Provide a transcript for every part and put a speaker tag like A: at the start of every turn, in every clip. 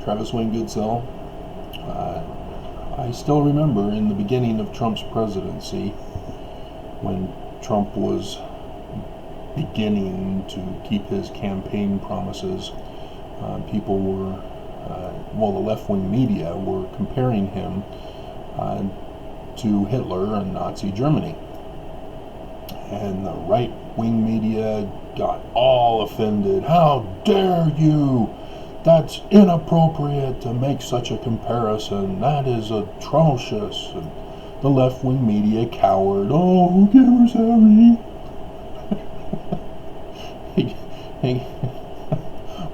A: Travis Wayne Goodsell. I still remember in the beginning of Trump's presidency, when Trump was beginning to keep his campaign promises, people were, the left-wing media were comparing him to Hitler and Nazi Germany. And the right-wing media got all offended. How dare you! That's inappropriate to make such a comparison. That is atrocious. And the left-wing media cowered. Oh, okay, we're sorry.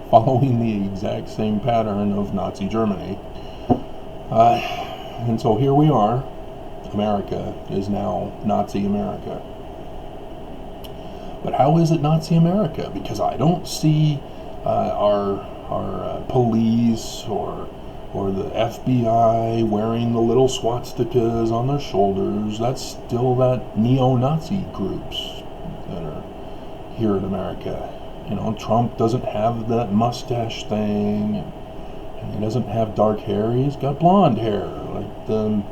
A: Following the exact same pattern of Nazi Germany. And so here we are. America is now Nazi America. But how is it Nazi America? Because I don't see our police or the FBI wearing the little swastikas on their shoulders. That's still that neo-Nazi groups that are here in America. You know, Trump doesn't have that mustache thing, and he doesn't have dark hair. He's got blonde hair, like the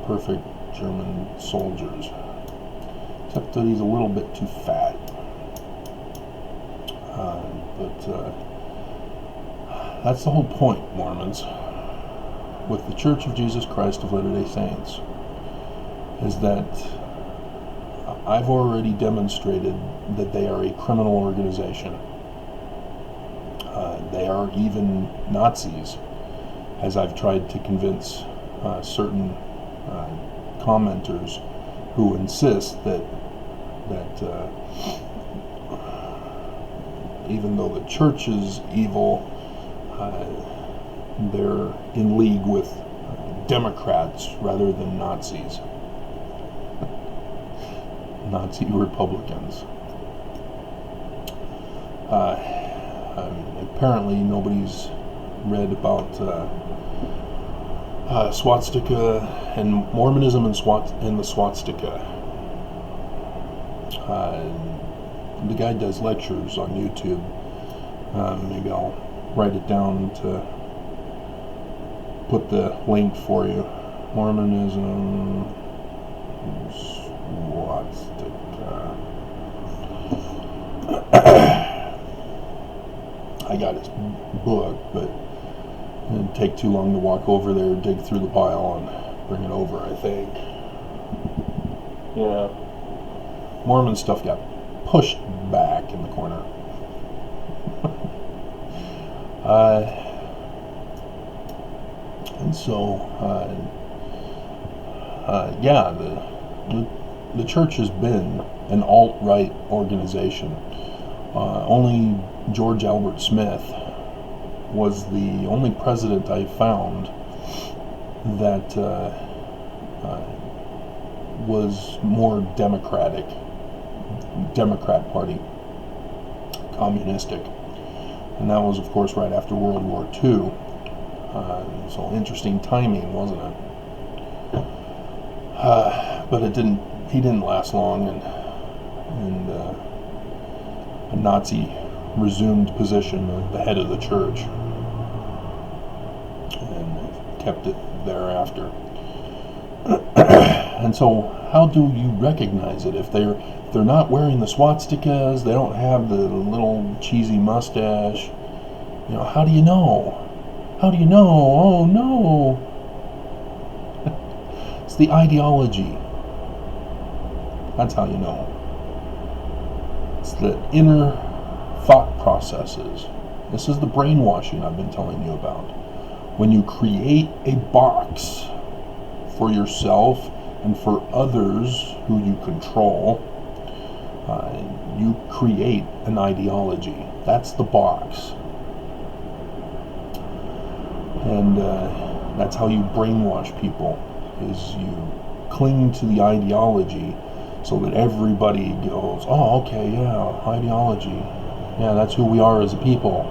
A: perfect German soldiers. Except that he's a little bit too fat. But that's the whole point, Mormons, with the Church of Jesus Christ of Latter-day Saints, is that I've already demonstrated that they are a criminal organization. They are even Nazis, as I've tried to convince certain commenters who insist that even though the church is evil, they're in league with Democrats rather than Nazis. Nazi Republicans. Apparently nobody's read about swastika and Mormonism and the swastika. The guy does lectures on YouTube. Maybe I'll write it down to put the link for you. Mormonism, swastika. I got his book, but it'd take too long to walk over there, dig through the pile, and bring it over, I think. Yeah. Mormon stuff got pushed back in the corner. And so, the church has been an alt-right organization. Only George Albert Smith was the only president I found that was more Democrat Party, communistic, and that was, of course, right after World War II. So interesting timing, wasn't it? But it didn't. He didn't last long, and a Nazi resumed position at the head of the church and kept it thereafter. And so, how do you recognize it if they're not wearing the swastikas? They don't have the little cheesy mustache. You know, how do you know? How do you know? Oh no! It's the ideology. That's how you know. It's the inner thought processes. This is the brainwashing I've been telling you about. When you create a box for yourself and for others who you control, you create an ideology. That's the box. And that's how you brainwash people, is you cling to the ideology so that everybody goes, oh, okay, yeah, ideology. Yeah, that's who we are as a people.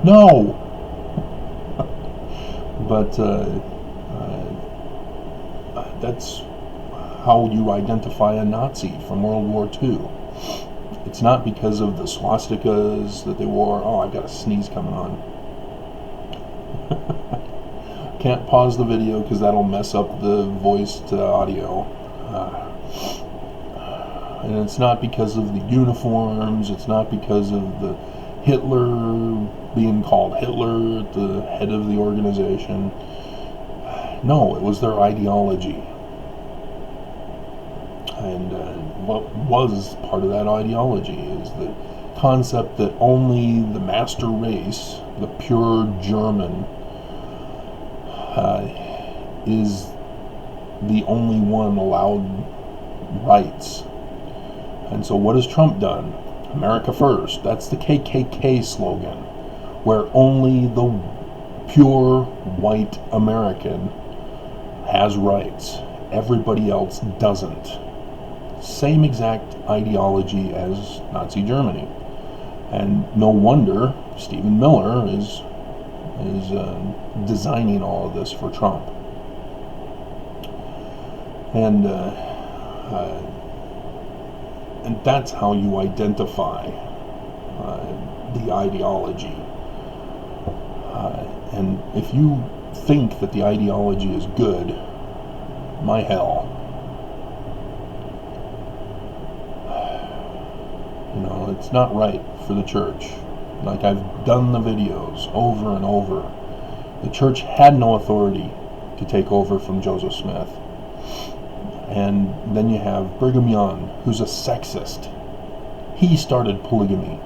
A: No! But that's how you identify a Nazi from World War II. It's not because of the swastikas that they wore. Oh, I've got a sneeze coming on. Can't pause the video because that'll mess up the voice to audio. And it's not because of the uniforms. It's not because of the Hitler being called Hitler at the head of the organization. No, it was their ideology. And what was part of that ideology is the concept that only the master race, the pure German, is the only one allowed rights. And so what has Trump done? America first. That's the KKK slogan, where only the pure white American has rights. Everybody else doesn't. Same exact ideology as Nazi Germany. And no wonder Stephen Miller is designing all of this for Trump. And that's how you identify the ideology. And if you think that the ideology is good, my hell. You know, it's not right for the church. Like, I've done the videos over and over. The church had no authority to take over from Joseph Smith. And then you have Brigham Young, who's a sexist. He started polygamy,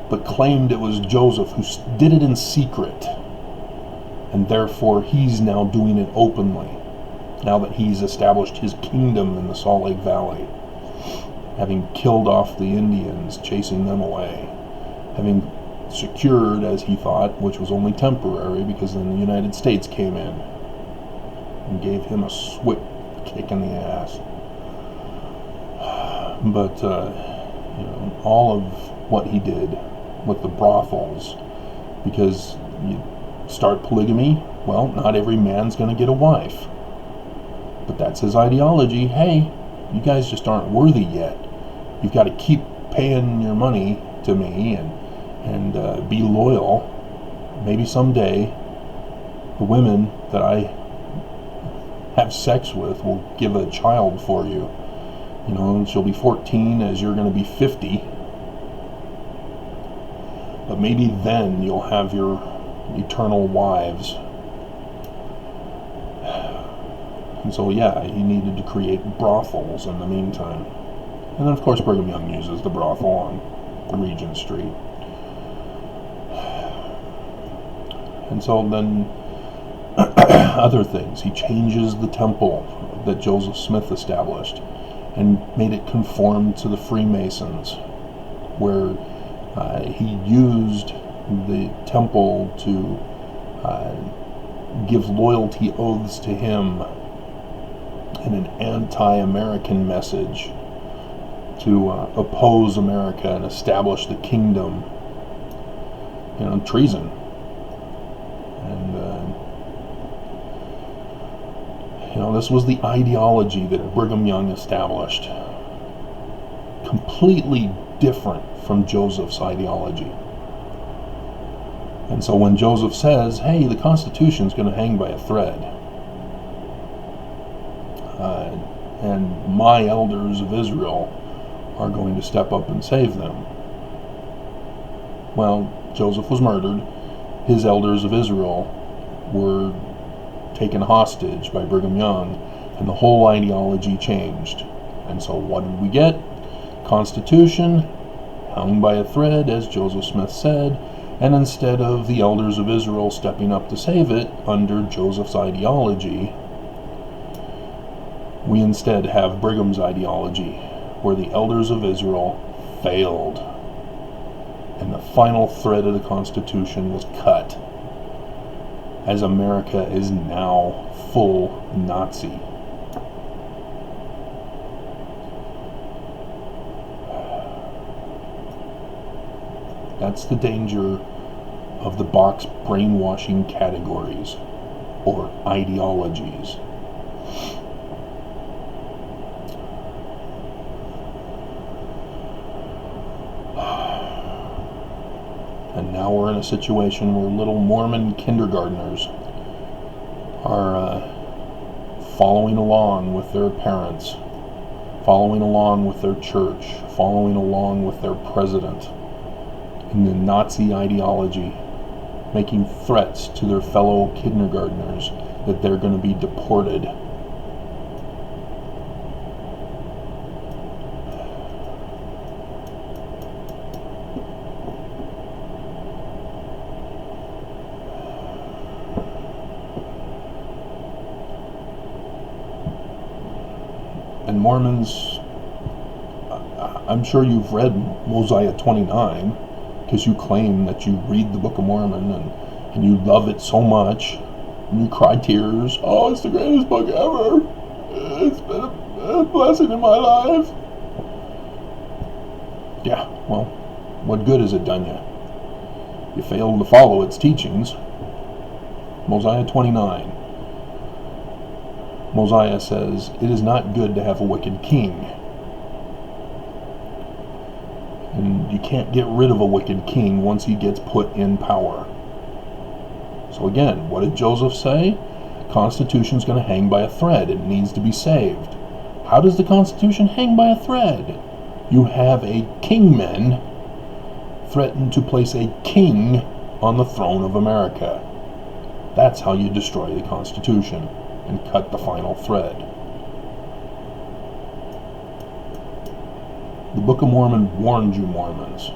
A: but claimed it was Joseph who did it in secret. And therefore he's now doing it openly, now that he's established his kingdom in the Salt Lake Valley, having killed off the Indians, chasing them away, having secured, as he thought, which was only temporary, because then the United States came in and gave him a swift kick in the ass. But you know, all of what he did with the brothels, because you start polygamy, well, not every man's going to get a wife, but that's his ideology. Hey, you guys just aren't worthy yet. You've got to keep paying your money to me and be loyal. Maybe someday the women that I have sex with will give a child for you. You know, and she'll be 14 as you're going to be 50. But maybe then you'll have your eternal wives. And so, yeah, he needed to create brothels in the meantime. And then, of course, Brigham Young uses the brothel on Regent Street. And so then other things. He changes the temple that Joseph Smith established and made it conform to the Freemasons, where he used the temple to give loyalty oaths to him and an anti-American message to oppose America and establish the kingdom. You know, treason. And you know, this was the ideology that Brigham Young established. Completely different from Joseph's ideology. And so when Joseph says, hey, the Constitution's going to hang by a thread, and my elders of Israel are going to step up and save them. Well, Joseph was murdered. His elders of Israel were taken hostage by Brigham Young, and the whole ideology changed. And so what did we get? Constitution hung by a thread, as Joseph Smith said, and instead of the elders of Israel stepping up to save it under Joseph's ideology, we instead have Brigham's ideology, where the elders of Israel failed, and the final thread of the Constitution was cut, as America is now full Nazi. That's the danger of the box brainwashing categories or ideologies. And now we're in a situation where little Mormon kindergartners are following along with their parents, following along with their church, following along with their president in the Nazi ideology, making threats to their fellow kindergartners that they're going to be deported. And Mormons, I'm sure you've read Mosiah 29, because you claim that you read the Book of Mormon and you love it so much, and you cry tears. Oh, it's the greatest book ever. It's been a blessing in my life. Yeah, well, what good has it done you? You failed to follow its teachings. Mosiah 29. Mosiah says, "It is not good to have a wicked king." And you can't get rid of a wicked king once he gets put in power. So again, what did Joseph say? Constitution's going to hang by a thread. It needs to be saved. How does the Constitution hang by a thread? You have a kingman threaten to place a king on the throne of America. That's how you destroy the Constitution and cut the final thread. The Book of Mormon warned you Mormons,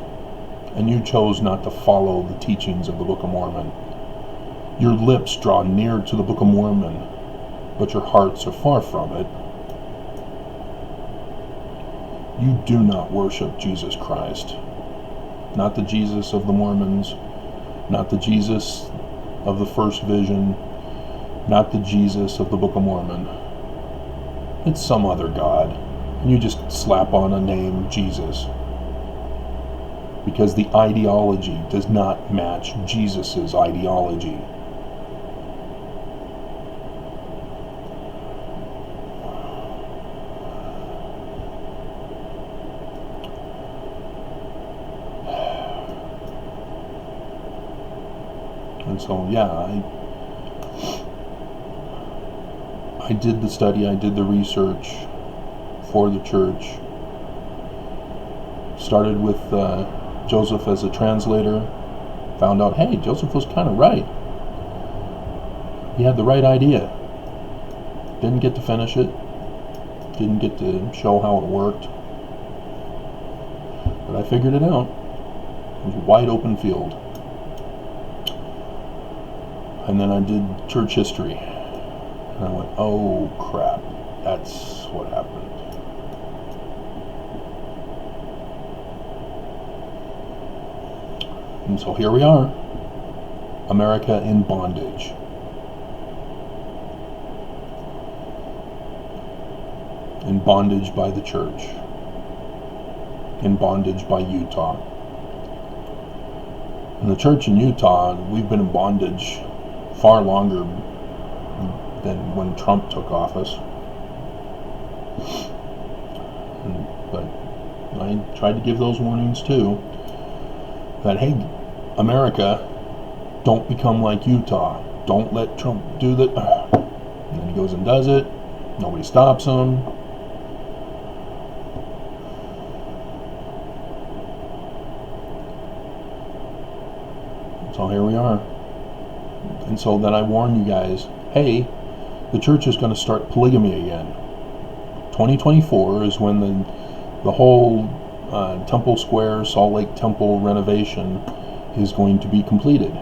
A: and you chose not to follow the teachings of the Book of Mormon. Your lips draw near to the Book of Mormon, but your hearts are far from it. You do not worship Jesus Christ. Not the Jesus of the Mormons, not the Jesus of the first vision, not the Jesus of the Book of Mormon. It's some other God, and you just slap on a name, Jesus, because the ideology does not match Jesus's ideology. And so, yeah, I did the study, I did the research for the church. Started with Joseph as a translator. Found out, hey, Joseph was kind of right. He had the right idea. Didn't get to finish it. Didn't get to show how it worked. But I figured it out. It was a wide open field. And then I did church history. And I went, oh crap, that's what happened. And so here we are, America in bondage. In bondage by the church. In bondage by Utah. In the church in Utah, we've been in bondage far longer than when Trump took office. But I tried to give those warnings too. That, hey, America, don't become like Utah. Don't let Trump do that. And then he goes and does it. Nobody stops him. So here we are. And so then I warn you guys, hey, the church is going to start polygamy again. 2024 is when the whole Temple Square, Salt Lake Temple renovation is going to be completed.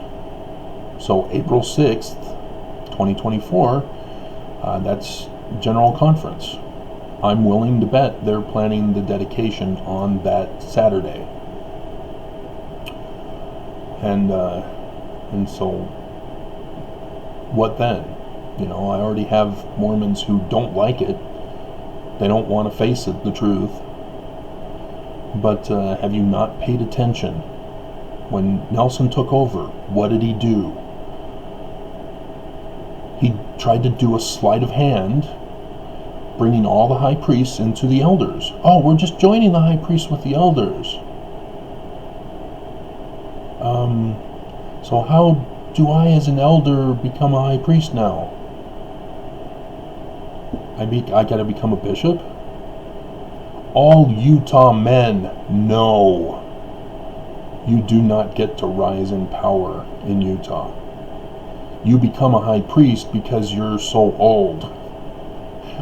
A: So April 6th, 2024, that's General Conference. I'm willing to bet they're planning the dedication on that Saturday. And so what then? You know, I already have Mormons who don't like it. They don't want to face it, the truth. But have you not paid attention? When Nelson took over, what did he do? He tried to do a sleight of hand, bringing all the high priests into the elders. Oh, we're just joining the high priests with the elders. So how do I, as an elder, become a high priest now? I got to become a bishop? All Utah men know you do not get to rise in power in Utah. You become a high priest because you're so old.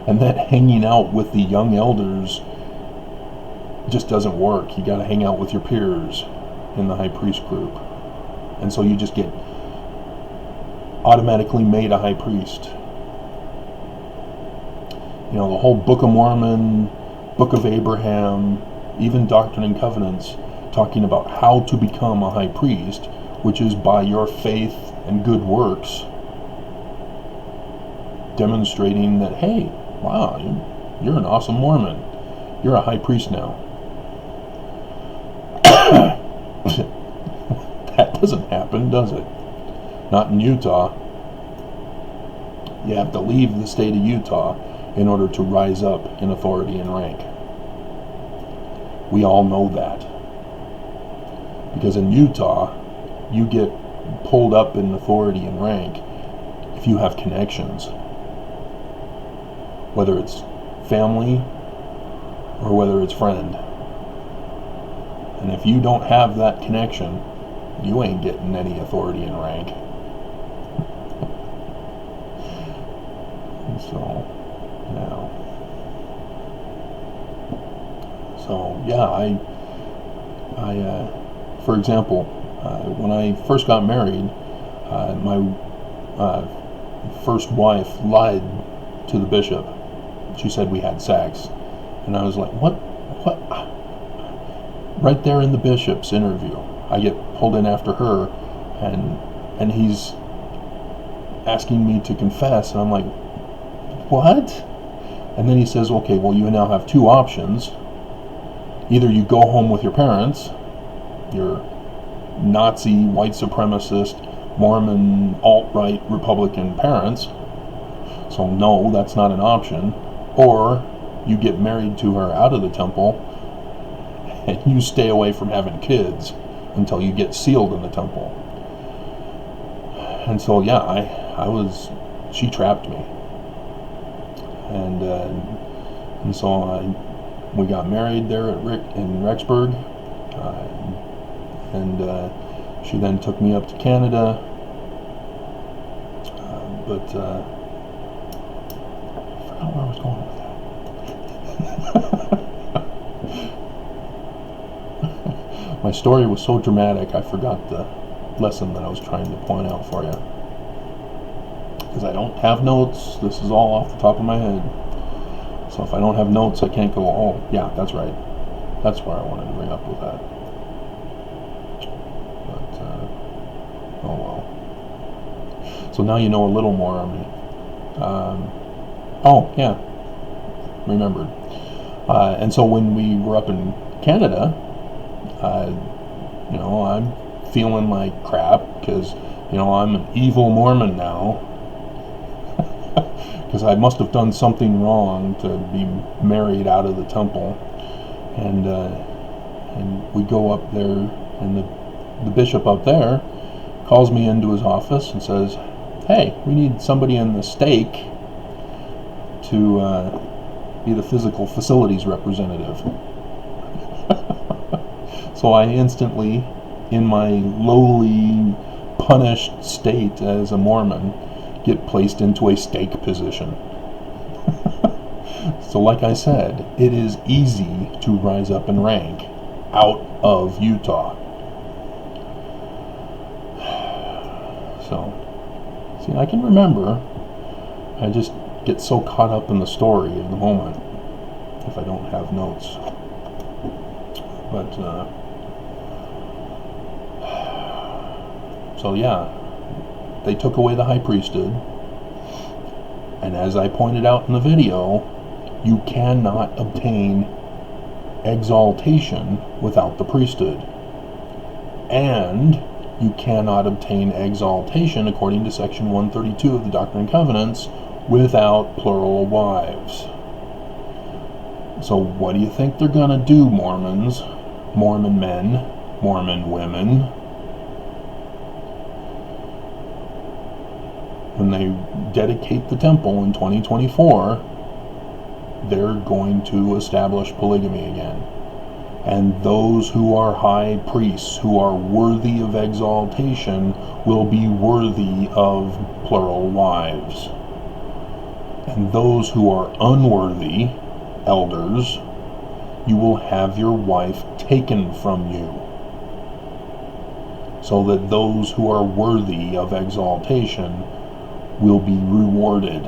A: And that hanging out with the young elders just doesn't work. You got to hang out with your peers in the high priest group. And so you just get automatically made a high priest. You know, the whole Book of Mormon, Book of Abraham, even Doctrine and Covenants, talking about how to become a high priest, which is by your faith and good works, demonstrating that, hey, wow, you're an awesome Mormon. You're a high priest now. That doesn't happen, does it? Not in Utah. You have to leave the state of Utah in order to rise up in authority and rank. We all know that. Because in Utah, you get pulled up in authority and rank if you have connections. Whether it's family or whether it's friend. And if you don't have that connection, you ain't getting any authority and rank. And so, for example, when I first got married, my first wife lied to the bishop. She said we had sex, and I was like, what? Right there in the bishop's interview, I get pulled in after her, and he's asking me to confess, and I'm like, what? And then he says, okay, well, you now have two options. Either you go home with your parents, your Nazi, white supremacist, Mormon, alt-right, Republican parents. So no, that's not an option. Or you get married to her out of the temple, and you stay away from having kids until you get sealed in the temple. And so, yeah, she trapped me. And so we got married there in Rexburg, and she then took me up to Canada, but I forgot where I was going with that. My story was so dramatic, I forgot the lesson that I was trying to point out for you. Because I don't have notes, this is all off the top of my head. So if I don't have notes, I can't go, oh, yeah, that's right. That's where I wanted to bring up with that. But, oh well. So now you know a little more on me. Oh, yeah. Remembered. And so when we were up in Canada, I'm feeling like crap because, I'm an evil Mormon now. Because I must have done something wrong to be married out of the temple. And we go up there, and the bishop up there calls me into his office and says, hey, we need somebody in the stake to be the physical facilities representative. So I instantly, in my lowly, punished state as a Mormon, get placed into a stake position. So like I said, it is easy to rise up in rank out of Utah. So, see, I can remember. I just get so caught up in the story of the moment if I don't have notes. But, so yeah, they took away the high priesthood, and as I pointed out in the video, you cannot obtain exaltation without the priesthood, and you cannot obtain exaltation according to section 132 of the Doctrine and Covenants without plural wives. So what do you think they're gonna do, Mormons, Mormon men, Mormon women? when they dedicate the temple in 2024, they're going to establish polygamy again. And those who are high priests, who are worthy of exaltation, will be worthy of plural wives. And those who are unworthy, elders, you will have your wife taken from you, so that those who are worthy of exaltation will be rewarded.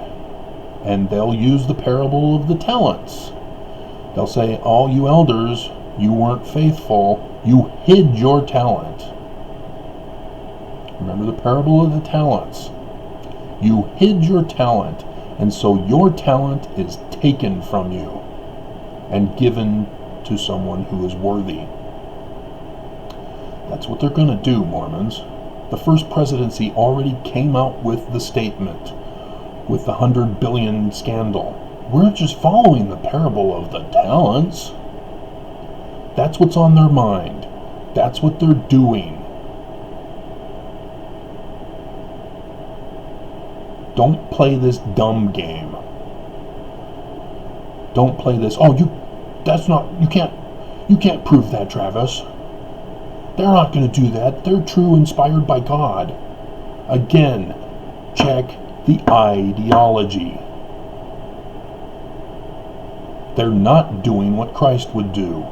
A: And they'll use the parable of the talents. They'll say, all you elders, you weren't faithful, you hid your talent. Remember the parable of the talents. You hid your talent, and so your talent is taken from you and given to someone who is worthy. That's what they're going to do, Mormons. The first presidency already came out with the statement, with the 100 billion scandal. We're just following the parable of the talents. That's what's on their mind. That's what they're doing. Don't play this dumb game. Don't play this, you can't prove that, Travis. They're not going to do that. They're true, inspired by God. Again, check the ideology. They're not doing what Christ would do.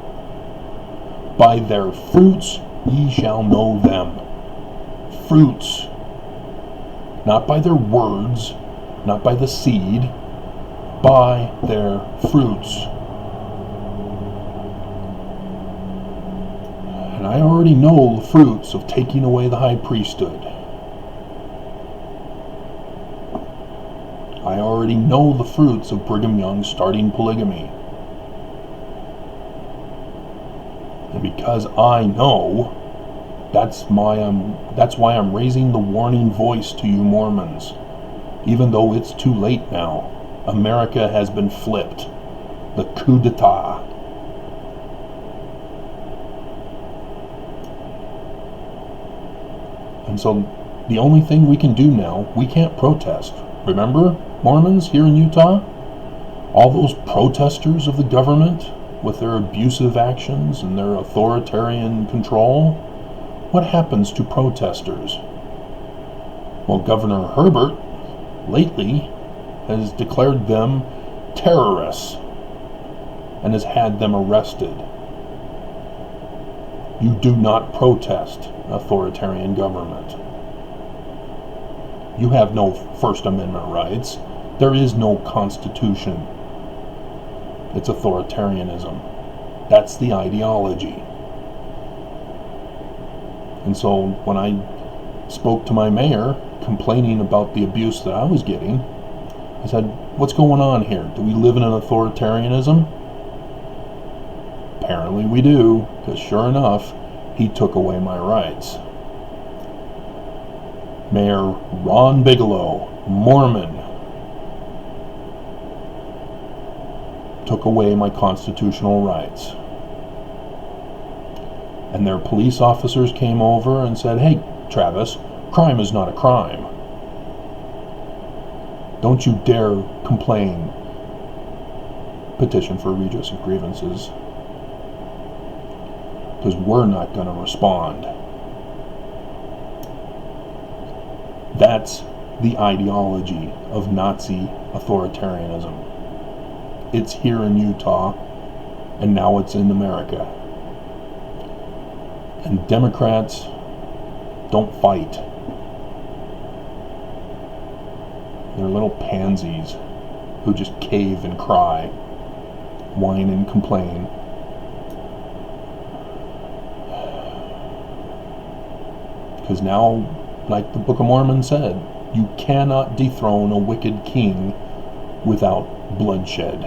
A: By their fruits ye shall know them. Fruits. Not by their words, not by the seed, by their fruits. And I already know the fruits of taking away the high priesthood. I already know the fruits of Brigham Young starting polygamy. And because I know, that's why I'm raising the warning voice to you Mormons. Even though it's too late now. America has been flipped. The coup d'etat. And so the only thing we can do now, we can't protest. Remember, Mormons here in Utah? All those protesters of the government with their abusive actions and their authoritarian control? What happens to protesters? Well, Governor Herbert lately has declared them terrorists and has had them arrested. You do not protest authoritarian government. You have no First Amendment rights. There is no Constitution. It's authoritarianism. That's the ideology. And so when I spoke to my mayor complaining about the abuse that I was getting, I said, what's going on here? Do we live in an authoritarianism? Apparently we do, because sure enough, he took away my rights. Mayor Ron Bigelow, Mormon, took away my constitutional rights. And their police officers came over and said, hey, Travis, crime is not a crime. Don't you dare complain. Petition for redress of grievances. Because we're not going to respond. That's the ideology of Nazi authoritarianism. It's here in Utah, and now it's in America. And Democrats don't fight. They're little pansies who just cave and cry, whine and complain. Because now, like the Book of Mormon said, you cannot dethrone a wicked king without bloodshed.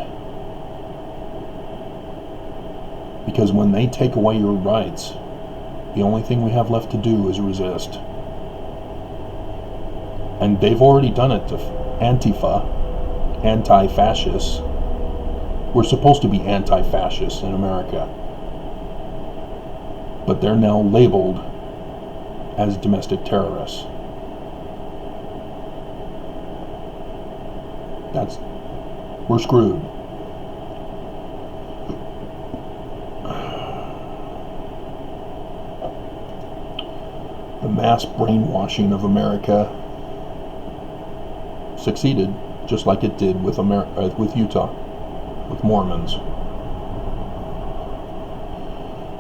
A: Because when they take away your rights, the only thing we have left to do is resist. And they've already done it to Antifa, anti-fascists. We're supposed to be anti-fascists in America. But they're now labeled as domestic terrorists. we're screwed. The mass brainwashing of America succeeded, just like it did with Utah, with Mormons.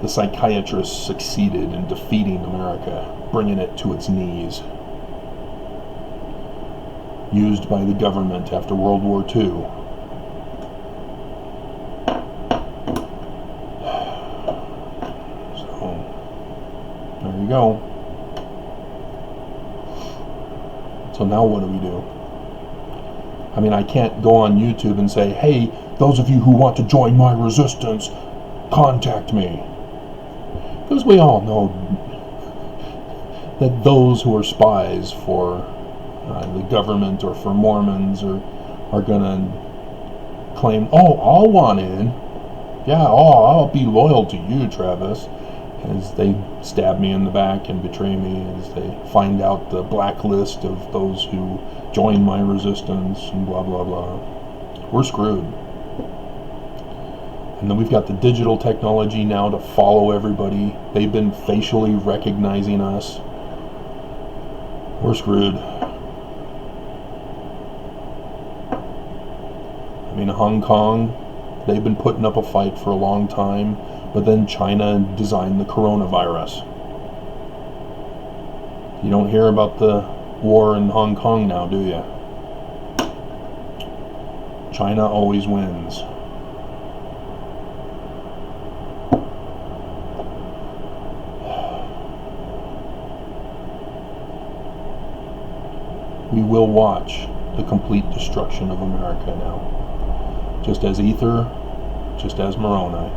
A: The psychiatrists succeeded in defeating America, bringing it to its knees. Used by the government after World War II. So, there you go. So now what do? I mean, I can't go on YouTube and say, hey, those of you who want to join my resistance, contact me. Because we all know that those who are spies for the government or for Mormons are going to claim, oh, I'll want in. Yeah, I'll be loyal to you, Travis. As they stab me in the back and betray me, as they find out the blacklist of those who join my resistance and blah, blah, blah. We're screwed. And then we've got the digital technology now to follow everybody. They've been facially recognizing us. We're screwed. I mean, Hong Kong, they've been putting up a fight for a long time, but then China designed the coronavirus. You don't hear about the war in Hong Kong now, do you? China always wins. We will watch the complete destruction of America now. Just as Ether, just as Moroni.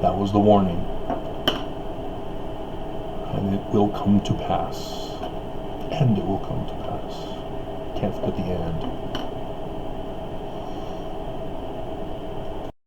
A: That was the warning. And it will come to pass. And it will come to pass. Can't forget the end.